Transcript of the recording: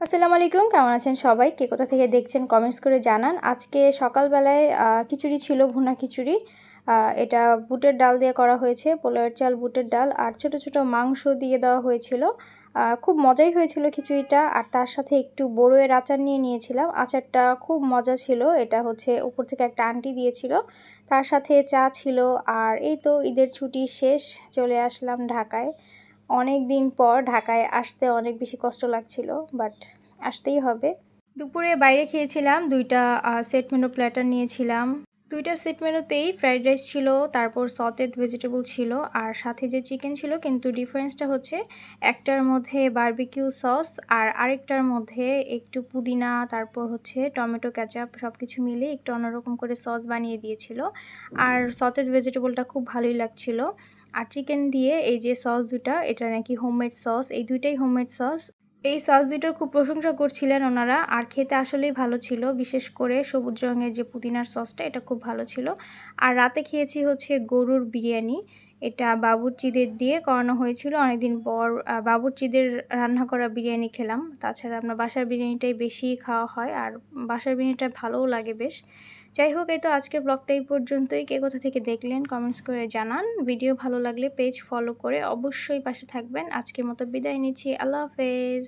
আসসালামু আলাইকুম, কেমন আছেন সবাই? কে কোথা থেকে দেখছেন কমেন্টস করে জানান। আজকে সকালবেলায় খিচুড়ি ছিল, ভুনা খিচুড়ি। এটা বুটের ডাল দিয়ে করা হয়েছে, পোলাওয়ের চাল, বুটের ডাল আর ছোট ছোট মাংস দিয়ে দেওয়া হয়েছিল। খুব মজাই হয়েছিল খিচুড়িটা। আর তার সাথে একটু বড়ইয়ের আচার নিয়ে নিয়েছিলাম। আচারটা খুব মজা ছিল। এটা হচ্ছে উপর থেকে একটা আন্টি দিয়েছিল। তার সাথে চা ছিল। আর এই তো ঈদের ছুটি শেষ, চলে আসলাম ঢাকায়। অনেক দিন পর ঢাকায় আসতে অনেক বেশি কষ্ট লাগছিল, বাট আসতেই হবে। দুপুরে বাইরে খেয়েছিলাম, দুইটা সেট মেনু প্ল্যাটার নিয়েছিলাম। দুইটা সেট মেনুতেই ফ্রাইড রাইস ছিল, তারপর সটেড ভেজিটেবল ছিল, আর সাথে যে চিকেন ছিল। কিন্তু ডিফারেন্সটা হচ্ছে একটার মধ্যে বারবিকিউ সস আর আরেকটার মধ্যে একটু পুদিনা, তারপর হচ্ছে টমেটো কেচাপ সব কিছু মিলে একটু অন্যরকম করে সস বানিয়ে দিয়েছিল। আর সটেড ভেজিটেবলটা খুব ভালোই লাগছিল। আর চিকেন দিয়ে এই যে সস দুটা, এটা নাকি হোমমেড সস, এই দুইটাই হোমমেড সস। এই সস দুইটার খুব প্রশংসা করছিলেন ওনারা। আর খেতে আসলেই ভালো ছিল, বিশেষ করে সবুজ রঙের যে পুদিনার সসটা, এটা খুব ভালো ছিল। আর রাতে খেয়েছি হচ্ছে গরুর বিরিয়ানি। এটা বাবুর্চিদের দিয়ে করানো হয়েছিল। অনেকদিন পর বাবুর্চিদের রান্না করা বিরিয়ানি খেলাম। তাছাড়া আপনার বাসার বিরিয়ানিটাই বেশি খাওয়া হয়, আর বাসার বিরিয়ানিটা ভালোও লাগে বেশ। যাই হোক, এই তো আজকের ব্লগটা এই পর্যন্তই। কে কোথা থেকে দেখলেন কমেন্টস করে জানান। ভিডিও ভালো লাগলে পেজ ফলো করে অবশ্যই পাশে থাকবেন। আজকের মতো বিদায় নিচ্ছি। আল্লাহ হাফেজ।